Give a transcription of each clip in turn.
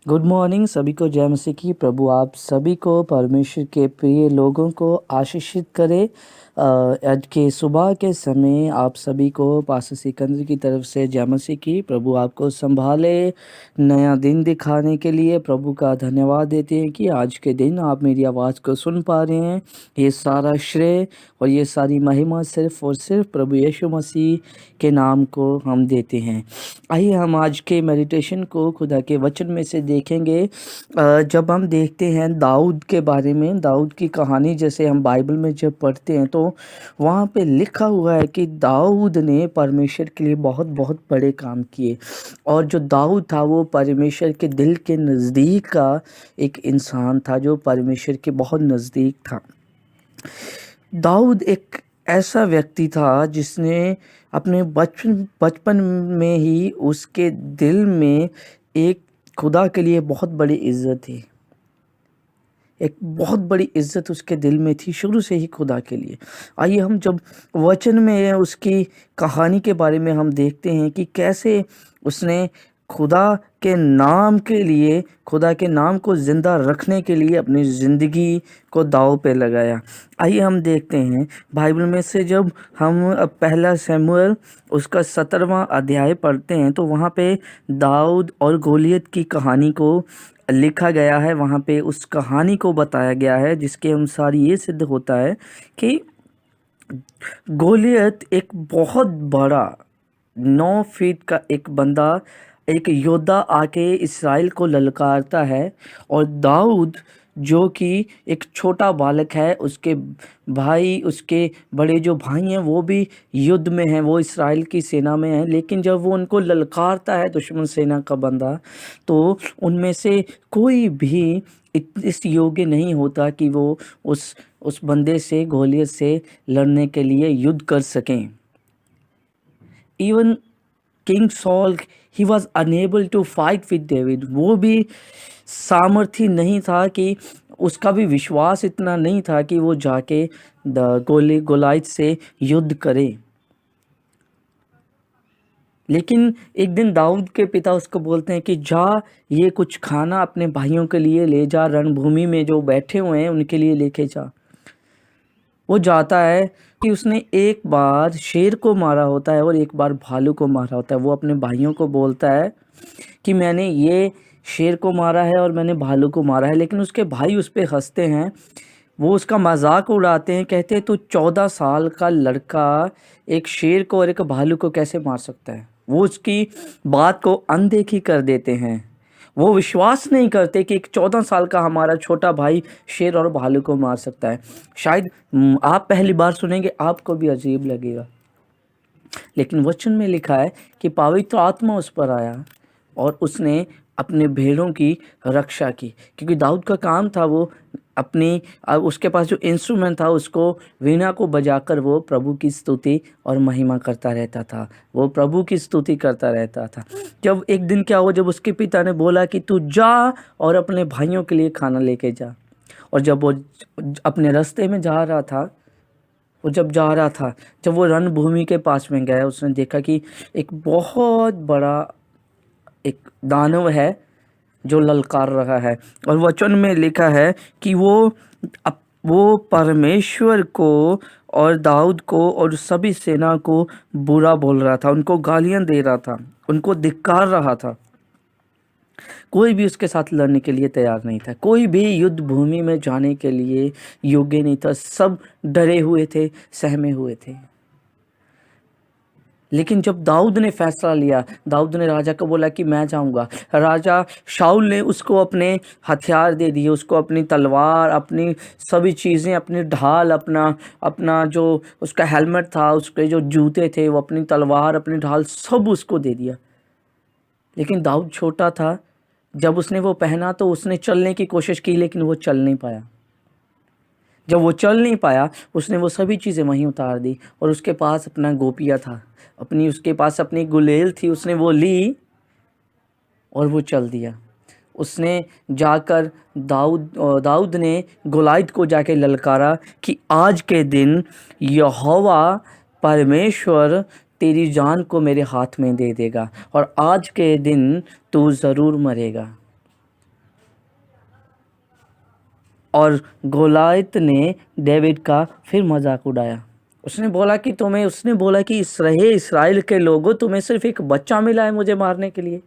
Good morning सभी को। जय मसीह की। प्रभु आप सभी को, परमेश्वर के प्रिय लोगों को आशीषित करे। आज के सुबह के समय आप सभी को पास्टर सिकंदर की तरफ से जय मसीह की। प्रभु आपको संभाले, नया दिन दिखाने के लिए प्रभु का धन्यवाद देते हैं कि आज के दिन आप मेरी आवाज़ को सुन पा रहे हैं। ये सारा श्रेय और ये सारी महिमा सिर्फ और सिर्फ प्रभु यीशु मसीह के नाम को हम देते हैं। आइए हम आज के मेडिटेशन को खुदा के वचन में से देखेंगे। जब हम देखते हैं दाऊद के बारे में, दाऊद की कहानी जैसे हम बाइबल में जब पढ़ते हैं तो वहाँ पे लिखा हुआ है कि दाऊद ने परमेश्वर के लिए बहुत बहुत बड़े काम किए। और जो दाऊद था वो परमेश्वर के दिल के नज़दीक का एक इंसान था, जो परमेश्वर के बहुत नज़दीक था। दाऊद एक ऐसा व्यक्ति था जिसने अपने बचपन में ही उसके दिल में एक खुदा के लिए बहुत बड़ी इज्जत थी। एक बहुत बड़ी इज्जत उसके दिल में थी शुरू से ही खुदा के लिए। आइए हम जब वचन में उसकी कहानी के बारे में हम देखते हैं कि कैसे उसने खुदा के नाम के लिए, खुदा के नाम को ज़िंदा रखने के लिए अपनी ज़िंदगी को दांव पे लगाया। आइए हम देखते हैं बाइबल में से जब हम पहला शमूएल उसका 17वां अध्याय पढ़ते हैं तो वहाँ पे दाऊद और गोलियत की कहानी को लिखा गया है। वहाँ पे उस कहानी को बताया गया है जिसके अनुसार ये सिद्ध होता है कि गोलियत एक बहुत बड़ा 9 फीट का एक बंदा, एक योद्धा आके इस्राएल को ललकारता है। और दाऊद जो कि एक छोटा बालक है, उसके भाई, उसके बड़े जो भाई हैं वो भी युद्ध में हैं, वो इस्राएल की सेना में हैं। लेकिन जब वो उनको ललकारता है दुश्मन सेना का बंदा, तो उनमें से कोई भी इस योग्य नहीं होता कि वो उस बंदे से, गोलियत से लड़ने के लिए युद्ध कर सकें। Even king Saul, he was unable to fight with David. वो भी सामर्थ्य नहीं था कि, उसका भी विश्वास इतना नहीं था कि वो जाके गोलायत से युद्ध करे। लेकिन एक दिन दाऊद के पिता उसको बोलते हैं कि जा, ये कुछ खाना अपने भाइयों के लिए ले जा, रणभूमि में जो बैठे हुए हैं उनके लिए लेके जा। वो जाता है कि उसने एक बार शेर को मारा होता है और एक बार भालू को मारा होता है। वो अपने भाइयों को बोलता है कि मैंने ये शेर को मारा है और मैंने भालू को मारा है। लेकिन उसके भाई उस पर हंसते हैं, वो उसका मजाक उड़ाते हैं, कहते हैं तू 14 साल का लड़का एक शेर को और एक भालू को कैसे मार सकता है। वो उसकी बात को अनदेखी कर देते हैं। वो विश्वास नहीं करते कि एक 14 साल का हमारा छोटा भाई शेर और भालू को मार सकता है। शायद आप पहली बार सुनेंगे, आपको भी अजीब लगेगा। लेकिन वचन में लिखा है कि पवित्र आत्मा उस पर आया और उसने अपने भेड़ों की रक्षा की। क्योंकि दाऊद का काम था, वो अपनी उसके पास जो इंस्ट्रूमेंट था उसको, वीणा को बजाकर वो प्रभु की स्तुति और महिमा करता रहता था। वो प्रभु की स्तुति करता रहता था। जब एक दिन क्या हुआ, जब उसके पिता ने बोला कि तू जा और अपने भाइयों के लिए खाना लेके जा। और जब वो अपने रास्ते में जा रहा था, जब वो रणभूमि के पास में गया, उसने देखा कि एक बहुत बड़ा एक दानव है जो ललकार रहा है। और वचन में लिखा है कि वो परमेश्वर को और दाऊद को और सभी सेना को बुरा बोल रहा था, उनको गालियां दे रहा था, उनको धिक्कार रहा था। कोई भी उसके साथ लड़ने के लिए तैयार नहीं था, कोई भी युद्ध भूमि में जाने के लिए योग्य नहीं था। सब डरे हुए थे, सहमे हुए थे। लेकिन जब दाऊद ने फैसला लिया, दाऊद ने राजा को बोला कि मैं जाऊंगा। राजा शाऊल ने उसको अपने हथियार दे दिए, उसको अपनी तलवार, अपनी सभी चीज़ें, अपनी ढाल, अपना अपना जो उसका हेलमेट था, उसके जो जूते थे, वो अपनी तलवार, अपनी ढाल सब उसको दे दिया। लेकिन दाऊद छोटा था, जब उसने वो पहना तो उसने चलने की कोशिश की, लेकिन वो चल नहीं पाया। जब वो चल नहीं पाया, उसने वो सभी चीज़ें वहीं उतार दी। और उसके पास अपना गोपिया था, उसके पास अपनी गुलेल थी, उसने वो ली और वो चल दिया। उसने जाकर दाऊद ने गोलायत को जाके ललकारा कि आज के दिन यहोवा परमेश्वर तेरी जान को मेरे हाथ में दे देगा और आज के दिन तू ज़रूर मरेगा। और गोलायत ने डेविड का फिर मजाक उड़ाया। उसने बोला कि इस्राएल के लोगों, तुम्हें सिर्फ एक बच्चा मिला है मुझे मारने के लिए।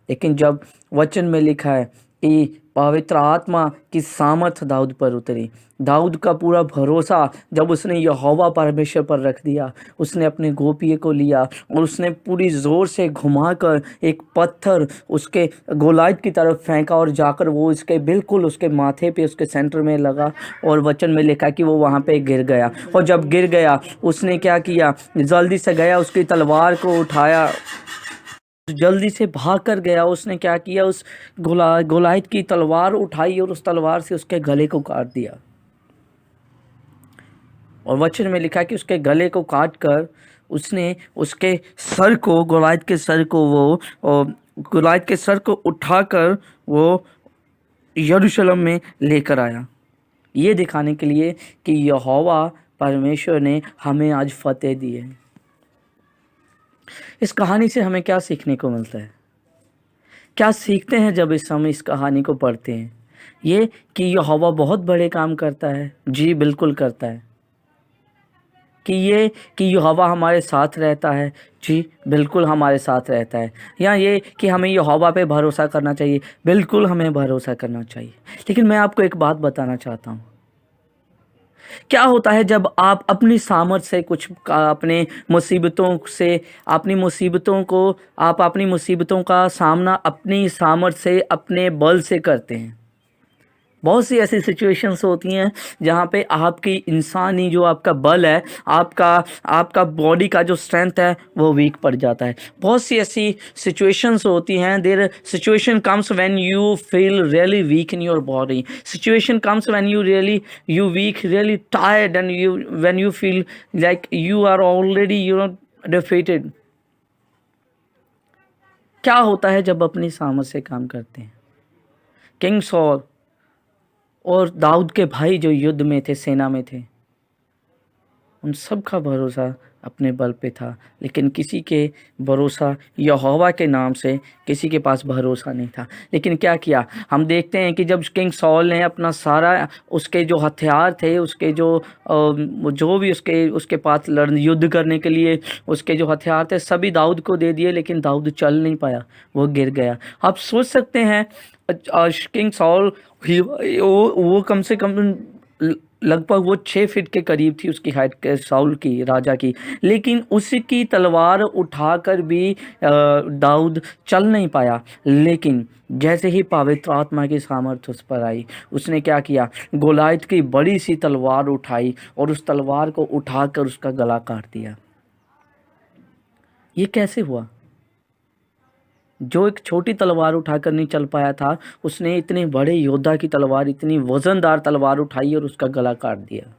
लेकिन जब वचन में लिखा है कि पवित्र आत्मा की सामर्थ दाऊद पर उतरी, दाऊद का पूरा भरोसा जब उसने यहोवा परमेश्वर पर रख दिया, उसने अपने गोपिये को लिया और उसने पूरी ज़ोर से घुमाकर एक पत्थर उसके गोलायत की तरफ फेंका और जाकर वो बिल्कुल उसके माथे पे, उसके सेंटर में लगा। और वचन में लिखा कि वो वहाँ पे गिर गया। और जब गिर गया, उसने क्या किया, जल्दी से गया, उसकी तलवार को उठाया, जल्दी से भाग कर गया। उसने क्या किया, उस गोलायत की तलवार उठाई और उस तलवार से उसके गले को काट दिया। और वचन में लिखा कि उसके गले को काट कर उसने उसके सर को, गोलायत के सर को उठाकर वो यरूशलेम में लेकर आया, ये दिखाने के लिए कि यहोवा परमेश्वर ने हमें आज फतेह दी है। इस कहानी से हमें क्या सीखने को मिलता है? क्या सीखते हैं जब हम इस कहानी को पढ़ते हैं? ये कि यहोवा बहुत बड़े काम करता है। जी बिल्कुल करता है। कि यहोवा हमारे साथ रहता है। जी बिल्कुल हमारे साथ रहता है। या ये कि हमें यहोवा पे भरोसा करना चाहिए। बिल्कुल हमें भरोसा करना चाहिए। लेकिन मैं आपको एक बात बताना चाहता हूँ। क्या होता है जब आप अपनी सामर्थ से अपनी मुसीबतों का सामना अपनी सामर्थ से, अपने बल से करते हैं? बहुत सी ऐसी सिचुएशंस होती हैं जहाँ पे आपकी इंसानी जो आपका बल है, आपका बॉडी का जो स्ट्रेंथ है वो वीक पड़ जाता है। बहुत सी ऐसी सिचुएशंस होती हैं। There situation comes when you feel really weak in your body. Situation comes when you weak, really tired, and when you feel like you are already defeated. क्या होता है जब अपनी सामर्थ से काम करते हैं? किंग सॉल और दाऊद के भाई जो युद्ध में थे, सेना में थे, उन सब का भरोसा अपने बल पे था। लेकिन किसी के भरोसा यहोवा के नाम से किसी के पास भरोसा नहीं था। लेकिन क्या किया, हम देखते हैं कि जब किंग सॉल ने अपना सारा, उसके जो हथियार थे, उसके जो भी उसके पास युद्ध करने के लिए उसके जो हथियार थे, सभी दाऊद को दे दिए। लेकिन दाऊद चल नहीं पाया, वो गिर गया। आप सोच सकते हैं, किंग सॉल वो कम से कम लगभग वो 6 फीट के करीब थी उसकी हाइट के, साउल की, राजा की। लेकिन उसकी तलवार उठाकर भी दाऊद चल नहीं पाया। लेकिन जैसे ही पवित्र आत्मा की सामर्थ उस पर आई, उसने क्या किया, गोलायत की बड़ी सी तलवार उठाई और उस तलवार को उठाकर उसका गला काट दिया। ये कैसे हुआ? जो एक छोटी तलवार उठाकर नहीं चल पाया था, उसने इतने बड़े योद्धा की तलवार, इतनी वजनदार तलवार उठाई और उसका गला काट दिया।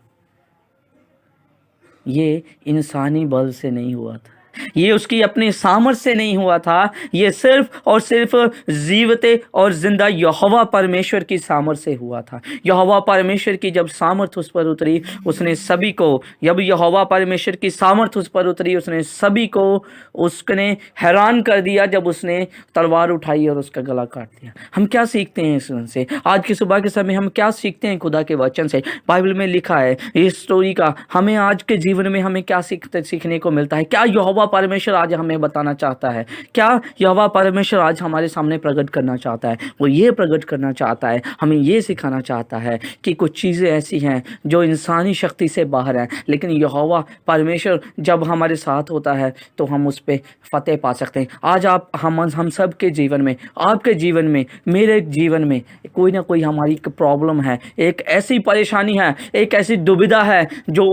ये इंसानी बल से नहीं हुआ था, ये उसकी अपनी सामर्थ्य से नहीं हुआ था। ये सिर्फ और सिर्फ जीवते और जिंदा यहोवा परमेश्वर की सामर्थ्य से हुआ था। यहोवा परमेश्वर की जब सामर्थ्य उस पर उतरी, उसने सभी को, जब यहोवा परमेश्वर की सामर्थ्य उस पर उतरी, उसने हैरान कर दिया जब उसने तलवार उठाई और उसका गला काट दिया। हम क्या सीखते हैं इससे? आज की सुबह के समय हम क्या सीखते हैं खुदा के वचन से? बाइबल में लिखा है इस स्टोरी का, हमें आज के जीवन में हमें क्या सीखने को मिलता है? क्या यहोवा परमेश्वर आज हमें बताना चाहता है? क्या यहोवा परमेश्वर आज हमारे सामने प्रकट करना चाहता है? वो ये प्रकट करना चाहता है, हमें ये सिखाना चाहता है कि कुछ चीज़ें ऐसी हैं जो इंसानी शक्ति से बाहर हैं, लेकिन यहोवा परमेश्वर जब हमारे साथ होता है तो हम उस पर फतेह पा सकते हैं। आज हम सब के जीवन में, आपके जीवन में, मेरे जीवन में कोई ना कोई हमारी एक प्रॉब्लम है, एक ऐसी परेशानी है, एक ऐसी दुविधा है जो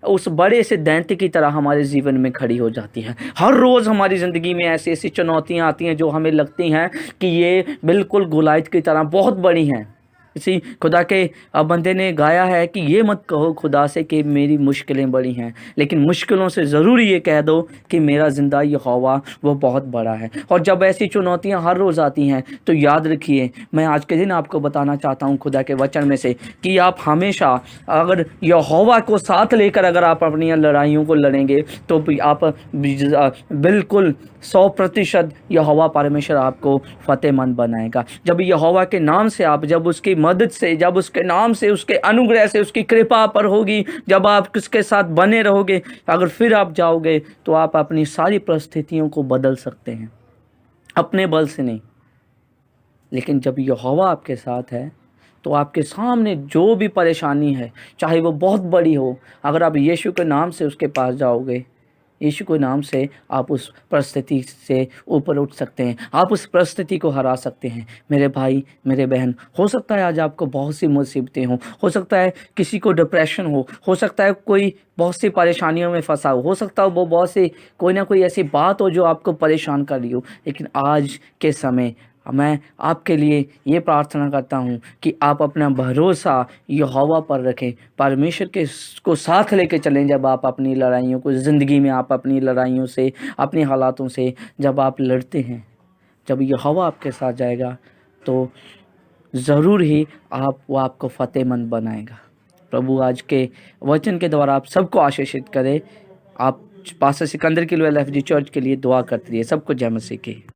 उस बड़े से दैत्य की तरह हमारे जीवन में खड़ी हो जाती है। हर रोज़ हमारी ज़िंदगी में ऐसी ऐसी चुनौतियाँ आती हैं जो हमें लगती हैं कि ये बिल्कुल गोलायत की तरह बहुत बड़ी हैं। इसी खुदा के बंदे ने गाया है कि ये मत कहो खुदा से कि मेरी मुश्किलें बड़ी हैं, लेकिन मुश्किलों से ज़रूर ये कह दो कि मेरा ज़िंदा यहोवा वो बहुत बड़ा है। और जब ऐसी चुनौतियां हर रोज़ आती हैं तो याद रखिए, मैं आज के दिन आपको बताना चाहता हूँ खुदा के वचन में से कि आप हमेशा अगर यहोवा को साथ लेकर अगर आप अपनी लड़ाइयों को लड़ेंगे तो भी आप बिल्कुल 100% यहोवा परमेश्वर आपको फ़तेहमंद बनाएगा। जब यहोवा के नाम से आप, जब उसकी मदद से, जब उसके नाम से, उसके अनुग्रह से, उसकी कृपा पर होगी, जब आप उसके साथ बने रहोगे, अगर फिर आप जाओगे तो आप अपनी सारी परिस्थितियों को बदल सकते हैं, अपने बल से नहीं। लेकिन जब यहोवा आपके साथ है तो आपके सामने जो भी परेशानी है, चाहे वो बहुत बड़ी हो, अगर आप यीशु के नाम से उसके पास जाओगे, यीशु के नाम से आप उस परिस्थिति से ऊपर उठ सकते हैं, आप उस परिस्थिति को हरा सकते हैं। मेरे भाई, मेरे बहन, हो सकता है आज आपको बहुत सी मुसीबतें हो सकता है किसी को डिप्रेशन हो सकता है कोई बहुत सी परेशानियों में फंसा हो सकता है वो बहुत सी कोई ना कोई ऐसी बात हो जो आपको परेशान कर रही हो। लेकिन आज के समय मैं आपके लिए ये प्रार्थना करता हूँ कि आप अपना भरोसा यहोवा पर रखें, परमेश्वर के को साथ लेके चलें। जब आप अपनी लड़ाइयों को, ज़िंदगी में आप अपनी लड़ाइयों से, अपने हालातों से जब आप लड़ते हैं, जब यहोवा आपके साथ जाएगा तो ज़रूर ही वो आपको फ़तेहमंद बनाएगा। प्रभु आज के वचन के द्वारा आप सबको आशीषित करे। आप पास्टर सिकंदर के लिए, LFG चर्च के लिए दुआ करते रहिए। सबको जय मसीह की।